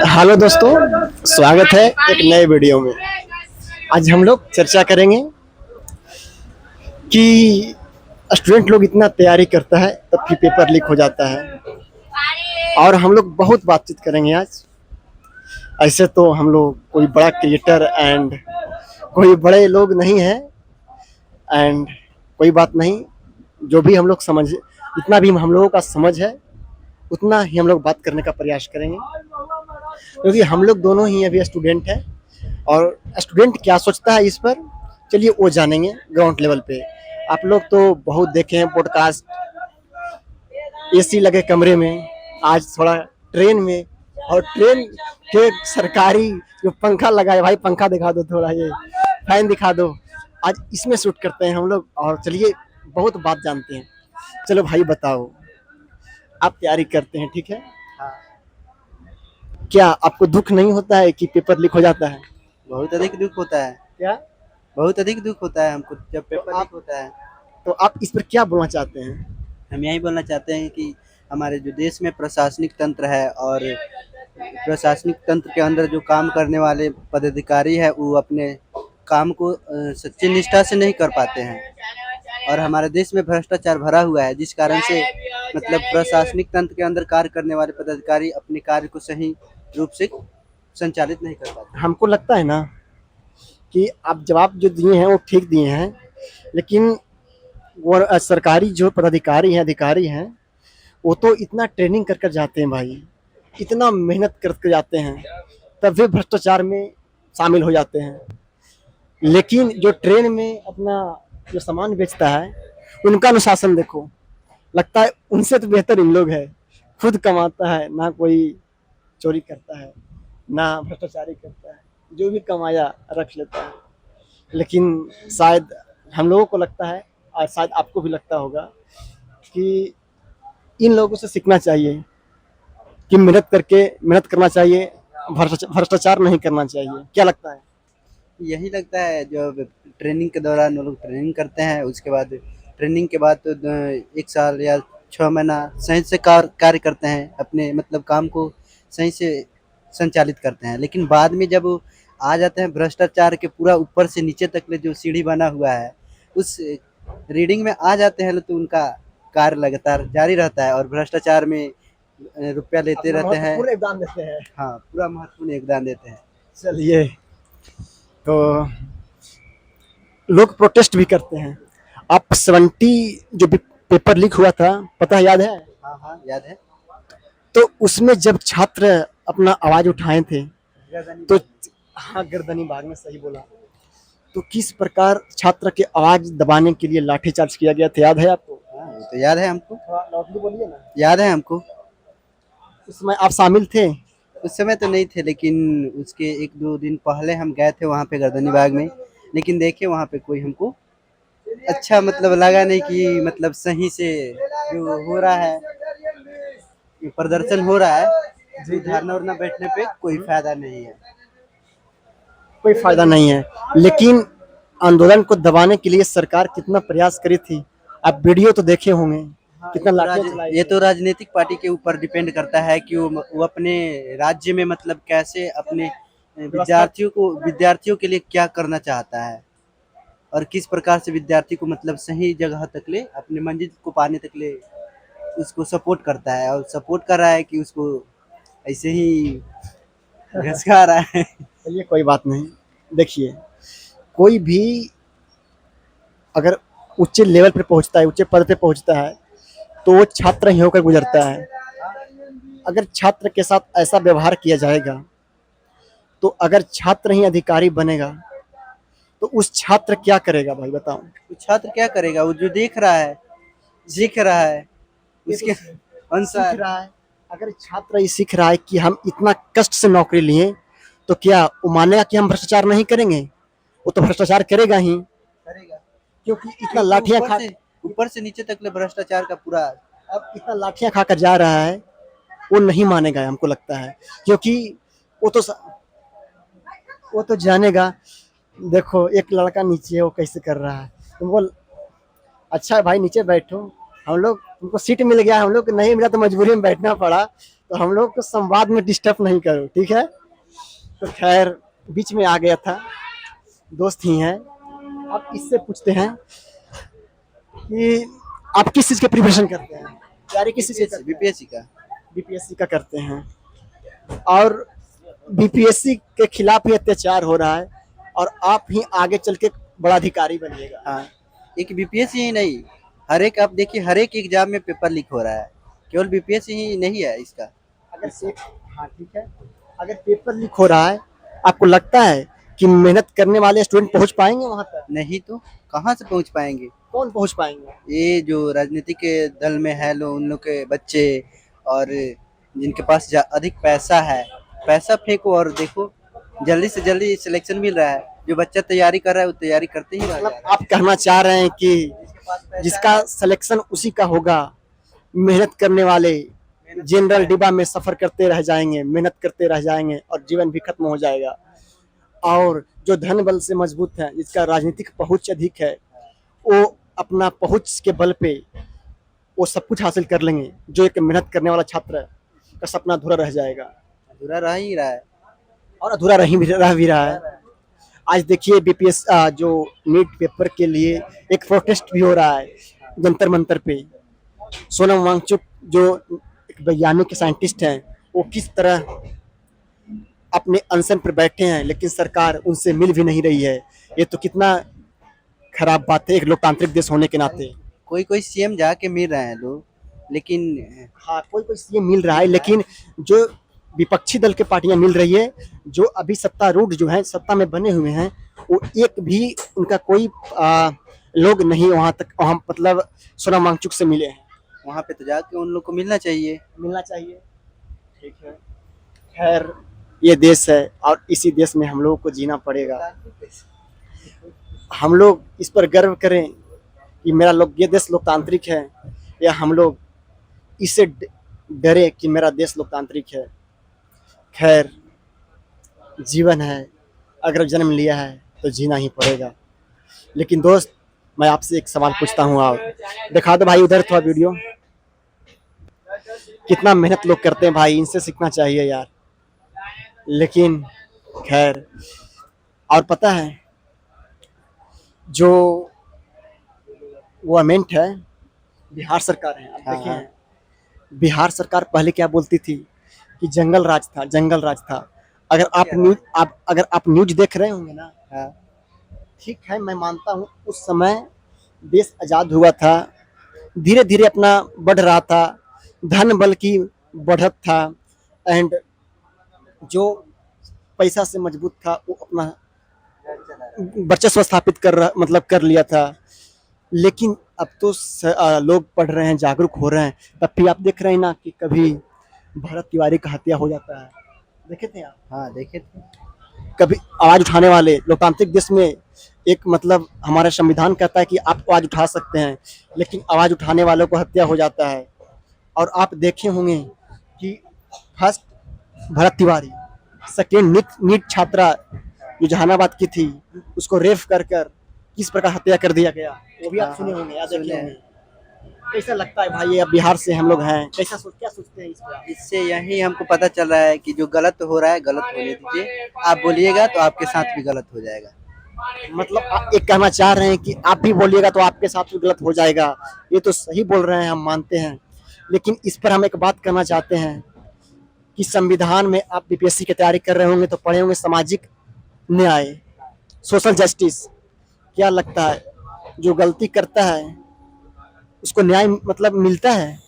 Hello दोस्तों, स्वागत है एक नए वीडियो में। आज हम लोग चर्चा करेंगे कि स्टूडेंट लोग इतना तैयारी करता है तब भी पेपर लीक हो जाता है। और हम लोग बहुत बातचीत करेंगे आज। ऐसे तो हम लोग कोई बड़ा क्रिएटर एंड कोई बड़े लोग नहीं हैं एंड कोई बात नहीं, जो भी हम लोग समझ, जितना भी हम लोगों का समझ है उतना ही हम लोग बात करने का प्रयास करेंगे, क्योंकि हम लोग दोनों ही अभी स्टूडेंट हैं। और स्टूडेंट क्या सोचता है इस पर, चलिए वो जानेंगे ग्राउंड लेवल पे। आप लोग तो बहुत देखे हैं पॉडकास्ट, एसी लगे कमरे में, आज थोड़ा ट्रेन में, और ट्रेन के सरकारी जो पंखा लगा है, भाई पंखा दिखा दो थोड़ा, ये फैन दिखा दो, आज इसमें शूट करते हैं हम लोग। और चलिए बहुत बात जानते हैं। चलो भाई बताओ, आप तैयारी करते हैं ठीक है, क्या आपको दुख नहीं होता है कि पेपर लीक हो जाता है? बहुत अधिक दुख होता है। क्या? बहुत अधिक दुख होता है हमको जब पेपर लीक आप होता है। तो आप इस पर क्या बोलना चाहते हैं? हम यही बोलना चाहते हैं कि हमारे जो देश में प्रशासनिक तंत्र है और प्रशासनिक तंत्र के अंदर जो काम करने वाले पदाधिकारी है वो अपने काम को सच्ची निष्ठा से नहीं कर पाते हैं और हमारे देश में भ्रष्टाचार भरा हुआ है, जिस कारण से मतलब प्रशासनिक तंत्र के अंदर कार्य करने वाले पदाधिकारी अपने कार्य को सही रूप से संचालित नहीं कर पाते। हमको लगता है ना कि आप जवाब जो दिए हैं वो ठीक दिए हैं, लेकिन वो सरकारी जो पदाधिकारी हैं, अधिकारी हैं, वो तो इतना ट्रेनिंग कर कर जाते हैं भाई, इतना मेहनत करके जाते हैं, तब भी भ्रष्टाचार में शामिल हो जाते हैं। लेकिन जो ट्रेन में अपना जो सामान बेचता है, उनका अनुशासन देखो, लगता है उनसे तो बेहतर इन लोग है। खुद कमाता है, ना कोई चोरी करता है, ना भ्रष्टाचारी करता है, जो भी कमाया रख लेता है। लेकिन शायद हम लोगों को लगता है, और शायद आपको भी लगता होगा, कि इन लोगों से सीखना चाहिए कि मेहनत करना चाहिए, भ्रष्टाचार नहीं करना चाहिए। क्या लगता है? यही लगता है, जब ट्रेनिंग के दौरान वो लोग ट्रेनिंग करते हैं, उसके बाद ट्रेनिंग के बाद तो 1 साल या 6 महीना सही से कार्य करते हैं, अपने मतलब काम को सही से संचालित करते हैं। लेकिन बाद में जब वो आ जाते हैं भ्रष्टाचार के पूरा ऊपर से नीचे तक ले जो सीढ़ी बना हुआ है, उस रीडिंग में आ जाते हैं तो उनका कार्य लगातार जारी रहता है और भ्रष्टाचार में रुपया लेते अपना रहते हैं। महत्वपूर्ण योगदान देते हैं। हाँ, पूरा महत्वपूर्ण योगदान देते हैं। चलिए, तो लोग प्रोटेस्ट भी करते हैं। आप 70 जो भी पेपर लीक हुआ था, पता है, याद है? हाँ, हाँ, याद है। तो उसमें जब छात्र अपना आवाज उठाए थे, तो हाँ, गर्दनी बाग में सही बोला। तो किस प्रकार छात्र के आवाज दबाने के लिए लाठीचार्ज किया गया था, याद है आपको? हाँ, वो तो याद है हमको। थोड़ा लाउडली बोलिए ना। याद है हमको। उसमें आप शामिल थे? उस समय तो नहीं थे, लेकिन उसके 1-2 दिन पहले हम गए थे वहाँ पे गर्दनी बाग में। लेकिन देखिए वहाँ पे कोई हमको अच्छा मतलब लगा नहीं कि मतलब सही से जो हो रहा है, जो प्रदर्शन हो रहा है, जो धरना वरना बैठने पे कोई फायदा नहीं है। कोई फायदा नहीं है। लेकिन आंदोलन को दबाने के लिए सरकार कितना प्रयास करी थी, आप वीडियो तो देखे होंगे, कितना लाठियां चलाई ये थी। तो राजनीतिक पार्टी के ऊपर डिपेंड करता है कि वो अपने राज्य में मतलब कैसे अपने व्यवस्था विद्यार्थियों के लिए क्या करना चाहता है और किस प्रकार से विद्यार्थी को मतलब सही जगह तक ले अपने मंजिल को पाने तक ले उसको सपोर्ट करता है, और सपोर्ट कर रहा है कि उसको ऐसे ही घसका रहा है। चलिए कोई बात नहीं। देखिए, कोई भी अगर उच्च लेवल पे पहुंचता है, उच्च पद पे पहुंचता है, तो वो छात्र ही होकर गुजरता है। अगर छात्र के साथ ऐसा व्यवहार किया जाएगा, तो अगर छात्र ही अधिकारी बनेगा, तो उस छात्र क्या करेगा भाई बताओ? तो छात्र क्या करेगा, वो जो देख रहा है, सीख रहा है ये तो उसके सीख अनुसार। रहा है। अगर छात्र ये सीख रहा है कि हम इतना कष्ट से नौकरी लिए, तो क्या वो मानेगा कि हम भ्रष्टाचार नहीं करेंगे? वो तो भ्रष्टाचार करेगा ही, करेगा, क्योंकि इतना क्योंकि लाठियां खा, ऊपर से नीचे तक ले भ्रष्टाचार का पूरा। अब इतना लाठियां खाकर जा रहा है, वो नहीं मानेगा हमको लगता है। क्योंकि वो तो वो तो जानेगा, देखो एक लड़का नीचे है, वो कैसे कर रहा है, तुमको अच्छा भाई नीचे बैठो, हम लोग तुमको सीट मिल गया, हम लोग को नहीं मिला तो मजबूरी में बैठना पड़ा, तो हम लोग को संवाद में डिस्टर्ब नहीं करो, ठीक है। तो खैर बीच में आ गया था, दोस्त ही हैं। अब इससे पूछते हैं कि आप किस चीज़ की प्रिपरेशन करते हैं, तैयारी किस चीज़ की करते हैं? बीपीएससी का। बीपीएससी का करते हैं। और बीपीएससी के खिलाफ ही अत्याचार हो रहा है और आप ही आगे चल के बड़ा अधिकारी बनिएगा। हाँ, एक बीपीएससी ही नहीं, हर एक आप देखिए हर एक एग्जाम में पेपर लीक हो रहा है, केवल बीपीएससी ही नहीं है इसका। अगर हाँ ठीक है, अगर पेपर लीक हो रहा है, आपको लगता है कि मेहनत करने वाले स्टूडेंट पहुंच पाएंगे वहां तक? नहीं तो कहाँ से पहुंच पाएंगे? कौन पहुंच पाएंगे? ये जो राजनीति के दल में है लोग, उन लोग के बच्चे और जिनके पास अधिक पैसा है, पैसा फेंको और देखो जल्दी से जल्दी सिलेक्शन मिल रहा है। जो बच्चा तैयारी कर रहा है वो तैयारी करते ही रह जा मतलब रहा है। आप कहना चाह रहे हैं कि जिसका सिलेक्शन उसी का होगा, मेहनत करने वाले जनरल डिब्बा में सफर करते रह जाएंगे, मेहनत करते रह जाएंगे और जीवन भी खत्म हो जाएगा। और जो धन बल से मजबूत है, जिसका राजनीतिक पहुंच अधिक है, वो अपना पहुंच के बल पे वो सब कुछ हासिल कर लेंगे। जो एक मेहनत करने वाला छात्र का सपना अधूरा रह जाएगा अधूरा रह ही रहा है। और अधूरा रह भी रहा है। आज देखिए बीपीएस जो नीट पेपर के लिए एक प्रोटेस्ट भी हो रहा है जंतर मंतर पे। सोनम वांगचुक जो एक वैज्ञानिक साइंटिस्ट हैं, वो किस तरह अपने अनशन पर बैठे हैं, लेकिन सरकार उनसे मिल भी नहीं रही है। ये तो कितना खराब बात है एक लोकतांत्रिक देश होने के नाते। कोई कोई सीएम जाके मिल रहे हैं लोग, लेकिन हाँ, कोई कोई सीएम मिल रहा है, लेकिन जो विपक्षी दल के पार्टियां मिल रही है, जो अभी सत्तारूढ़ जो है, सत्ता में बने हुए हैं, वो एक भी उनका कोई लोग नहीं वहां तक, वहां मतलब सोनम वांगचुक से मिले हैं। वहाँ पे तो जाके उन लोग को मिलना चाहिए। मिलना चाहिए, ठीक है। खैर ये देश है और इसी देश में हम लोगों को जीना पड़ेगा। हम लोग इस पर गर्व करें कि मेरा लोग ये देश लोकतांत्रिक है, या हम लोग इससे डरे कि मेरा देश लोकतांत्रिक है। खैर जीवन है, अगर जन्म लिया है तो जीना ही पड़ेगा। लेकिन दोस्त, मैं आपसे एक सवाल पूछता हूँ, आप दिखा दो भाई उधर थोड़ा वीडियो। कितना मेहनत लोग करते हैं भाई, इनसे सीखना चाहिए यार। लेकिन खैर, और पता है जो गवर्नमेंट है, बिहार सरकार है, आप हाँ, देखे हाँ। हैं बिहार सरकार पहले क्या बोलती थी कि जंगल राज था, जंगल राज था। अगर आप न्यूज देख रहे होंगे ना, हाँ, ठीक है, मैं मानता हूँ उस समय देश आज़ाद हुआ था, धीरे धीरे अपना बढ़ रहा था, धन बल की बढ़त था, एंड जो पैसा से मजबूत था वो अपना वर्चस्व स्थापित कर लिया था। लेकिन अब तो लोग पढ़ रहे हैं, जागरूक हो रहे हैं, तब भी आप देख रहे हैं ना कि कभी भरत तिवारी का हत्या हो जाता है। देखे थे आप? हाँ देखे थे। कभी आवाज उठाने वाले, लोकतांत्रिक देश में एक मतलब हमारा संविधान कहता है कि आप आवाज उठा सकते हैं, लेकिन आवाज उठाने वालों को हत्या हो जाता है। और आप देखे होंगे कि first Bharat Tiwari, second NEET छात्रा जो जहानाबाद की थी, उसको रेफ कर किस प्रकार हत्या कर दिया गया, वो भी आप सुने होंगे, याद देखे होंगे। कैसा लगता है भाई, ये अब बिहार से हम लोग हैं, क्या सोचते हैं इस पर? इससे यही हमको पता चल रहा है कि जो गलत हो रहा है गलत होने दीजिए। आप बोलिएगा तो आपके साथ भी गलत हो जाएगा। मतलब आप एक कहना चाह रहे हैं कि आप भी बोलिएगा तो आपके साथ भी गलत हो जाएगा। ये तो सही बोल रहे हैं, हम मानते हैं, लेकिन इस पर हम एक बात करना चाहते हैं कि संविधान में आप बीपीएससी की तैयारी कर रहे होंगे तो पढ़े होंगे सामाजिक न्याय, सोशल जस्टिस। क्या लगता है जो गलती करता है उसको न्याय मतलब मिलता है?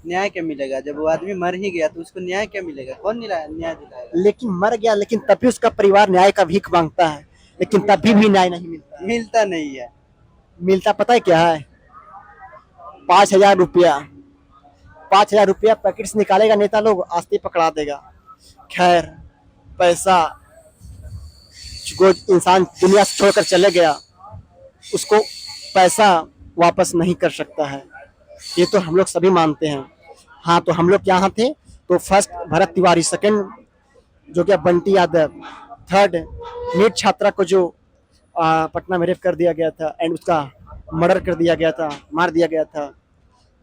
न्याय क्या मिलेगा? जब वो आदमी मर ही गया तो उसको न्याय क्या मिलेगा? कौन न्याय दिलाएगा? लेकिन मर गया, लेकिन तब भी उसका परिवार न्याय का भीख मांगता है, लेकिन तभी भी न्याय नहीं मिलता। मिलता नहीं है। मिलता पता है क्या है? 5,000 रुपया। 5,000 रुपया पैकेट से निकालेगा नेता लोग, आस्ते पकड़ा देगा। खैर, पैसा जो इंसान दुनिया से छोड़कर चले गया, उसको पैसा वापस नहीं कर सकता है। ये तो हम लोग सभी मानते हैं। हाँ, तो हम लोग यहाँ थे तो फर्स्ट भरत तिवारी, सेकंड जो क्या बंटी यादव, थर्ड नीट छात्रा को जो पटना में रेप कर दिया गया था एंड उसका मर्डर कर दिया गया था, मार दिया गया था।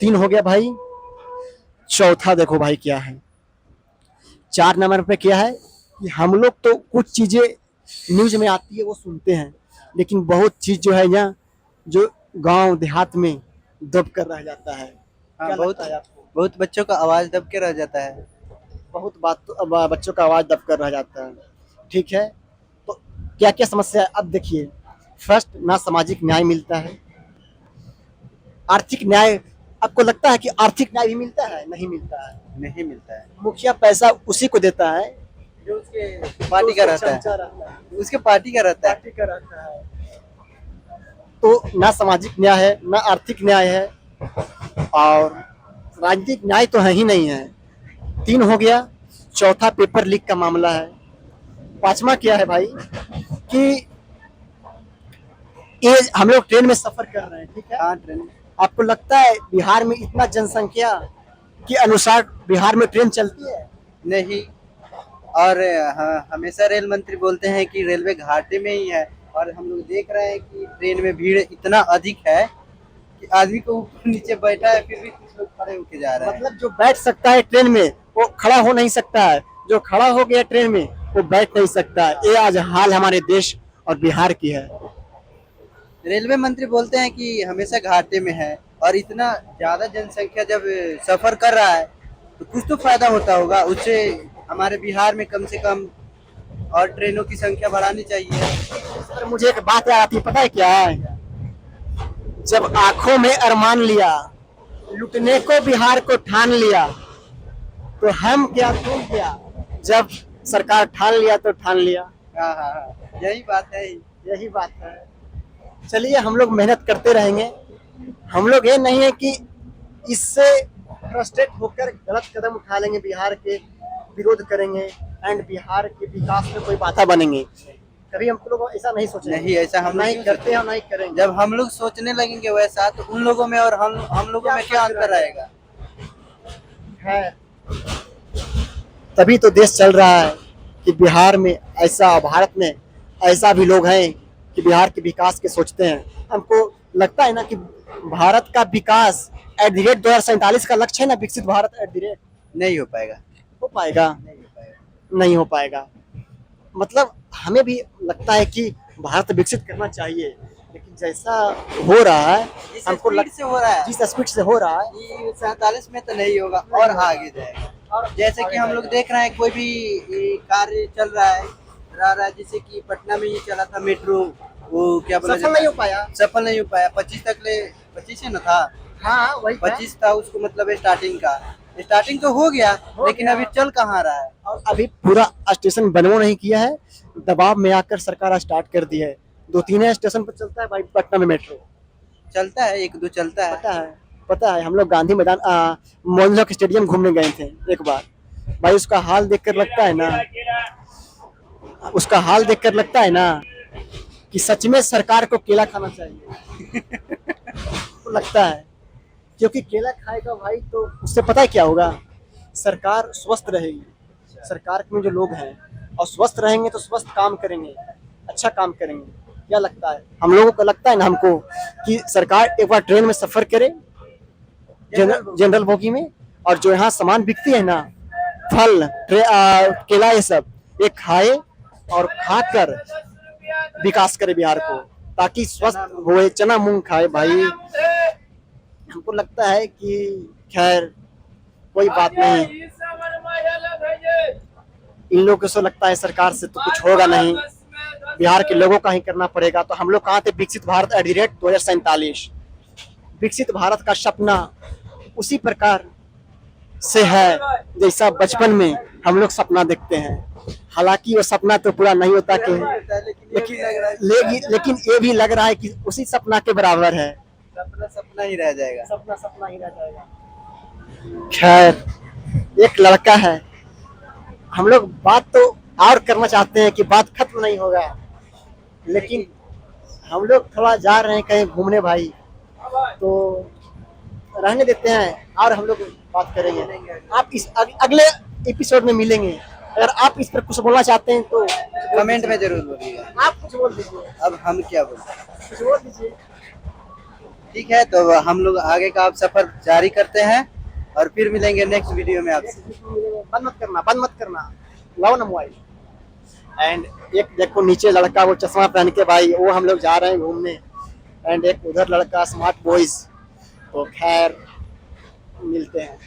3 हो गया भाई, चौथा देखो भाई क्या है। 4 नंबर पे क्या है कि हम लोग तो कुछ चीजें न्यूज में आती है वो सुनते हैं, लेकिन बहुत चीज जो है यहाँ जो गांव देहात में दब कर रह जाता है। हाँ, क्या बहुत लगता है आपको? बहुत बच्चों का आवाज दब के रह जाता है। बहुत बात तो अब बच्चों का आवाज दब कर रह जाता है। ठीक है, तो क्या क्या समस्या है अब देखिए। फर्स्ट, ना सामाजिक न्याय मिलता है, आर्थिक न्याय। आपको लगता है कि आर्थिक न्याय भी मिलता है? नहीं मिलता है। नहीं मिलता है। मुखिया पैसा उसी को देता है जो उसके पार्टी का रहता चमचा है, रहता है, उसके पार्टी का रहता है। पार्टी का रहता है। तो ना सामाजिक न्याय है, ना आर्थिक न्याय है, और राजनीतिक न्याय तो है ही नहीं है। 3 हो गया। चौथा पेपर लीक का मामला है। 5वां क्या है भाई कि ये हम लोग ट्रेन में सफर कर रहे हैं, ठीक है। हाँ, ट्रेन। आपको लगता है बिहार में इतना जनसंख्या के अनुसार बिहार में ट्रेन चलती है? नहीं। और हाँ, हमेशा रेल मंत्री बोलते हैं कि रेलवे घाटे में ही है, और हम लोग देख रहे हैं कि ट्रेन में भीड़ इतना अधिक है कि आदमी को ऊपर नीचे बैठा है, फिर भी कुछ लोग खड़े होके जा रहे हैं। मतलब जो बैठ सकता है ट्रेन में वो खड़ा हो नहीं सकता है, जो खड़ा हो गया ट्रेन में वो बैठ नहीं सकता है। ये आज हाल हमारे देश और बिहार की है। रेलवे मंत्री बोलते हैं कि हमेशा घाटे में है, और इतना ज्यादा जनसंख्या जब सफर कर रहा है तो कुछ तो फायदा होता होगा उससे। हमारे बिहार में कम से कम और ट्रेनों की संख्या बढ़ानी चाहिए। पर मुझे एक बात याद आती है, पता है क्या है? जब आंखों में अरमान लिया, लुटने को बिहार को ठान लिया, तो हम क्या तुम क्या, जब सरकार ठान लिया तो ठान लिया। हाँ हाँ हाँ, यही बात है। यही बात है। चलिए, हम लोग मेहनत करते रहेंगे। हम लोग ये नहीं है कि इससे फ्रस्ट्रेट होकर गलत कदम उठा लेंगे, बिहार के विरोध करेंगे एंड बिहार के विकास में कोई बाधा बनेंगे। कभी हम लोग ऐसा नहीं सोचेंगे। नहीं, ऐसा हम लोग नहीं करते हैं, नहीं करेंगे। जब हम लोग सोचने लगेंगे वैसा, तो उन लोगों में और हम लोगों में क्या अंतर आएगा? है तभी तो देश चल रहा है कि बिहार में ऐसा, भारत में ऐसा भी लोग हैं कि बिहार के विकास के सोचते हैं। हमको लगता है ना कि भारत का विकास एट द रेट 2047 का लक्ष्य है ना, विकसित भारत एट द रेट। नहीं हो पाएगा। हो पाएगा? नहीं हो पाएगा। नहीं हो पाएगा। मतलब हमें भी लगता है कि भारत विकसित करना चाहिए, लेकिन जैसा हो रहा है, जिस हमको स्पीड से हो रहा है, जिस स्पीड से हो रहा है, ये 47 में तो नहीं होगा, और आगे जाएगा। और जैसे कि हम लोग देख रहे हैं, कोई भी कार्य चल रहा है, जैसे कि पटना में ये चला था मेट्रो, वो क्या बोला सफल नहीं हो पाया। सफल नहीं हो पाया। 25 है ना था। हाँ, वही 25 था उसको, मतलब स्टार्टिंग तो हो गया, लेकिन गया। अभी चल कहाँ रहा है। और अभी पूरा स्टेशन बनवा नहीं किया है, दबाव में आकर सरकार स्टार्ट कर दी है। 2-3 स्टेशन पर चलता है भाई पटना में मेट्रो। चलता है, 1-2 चलता है। पता है हम लोग गांधी मैदान मोइनुलहक स्टेडियम घूमने गए थे एक बार। भाई उसका हाल देखकर लगता है ना, कि सच में सरकार को केला खाना चाहिए। तो लगता है, क्योंकि केला खाएगा भाई तो उससे पता है क्या होगा, सरकार स्वस्थ रहेगी। सरकार में जो लोग हैं और स्वस्थ रहेंगे तो स्वस्थ काम करेंगे, अच्छा काम करेंगे। क्या लगता है हम लोगों को? लगता है ना हमको कि सरकार एक बार ट्रेन में सफर करे, जनरल बोगी में, और जो यहाँ सामान बिकती है ना, फल, केला, ये सब, ये खाए और खाकर विकास करे बिहार को, ताकि स्वस्थ होए। चना मूंग खाए भाई। हमको लगता है कि खैर कोई बात नहीं, इन लोगों को लगता है सरकार से तो कुछ होगा नहीं, बिहार के लोगों का ही करना पड़ेगा। तो हम लोग कहाँ थे? विकसित भारत एट द रेट 2047। विकसित भारत का सपना उसी प्रकार से है जैसा बचपन में हम लोग सपना देखते हैं। हालांकि वो सपना तो पूरा नहीं होता कि, लेकिन ये भी लग रहा है कि उसी सपना के बराबर है। सपना ही रह जाएगा। सपना ही रह जाएगा। खैर, एक लड़का है, हम लोग बात तो और करना चाहते हैं कि बात खत्म नहीं होगा, लेकिन हम लोग थोड़ा जा रहे हैं कहीं घूमने भाई, तो रहने देते हैं और हम लोग बात करेंगे। आप इस अगले एपिसोड में मिलेंगे। अगर आप इस पर कुछ बोलना चाहते हैं तो कमेंट में जरूर बोलिएगा। आप कुछ बोल दीजिए। अब हम क्या बोलते हैं? कुछ बोल दीजिए। ठीक है, तो हम लोग आगे का आप सफर जारी करते हैं। और फिर मिलेंगे नेक्स्ट वीडियो में आपसे। बंद मत करना, लाओ ना मोबाइल। एंड एक देखो नीचे लड़का वो चश्मा पहन के भाई, वो हम लोग जा रहे हैं घूमने। एंड एक उधर लड़का स्मार्ट बॉयज। तो खैर मिलते हैं।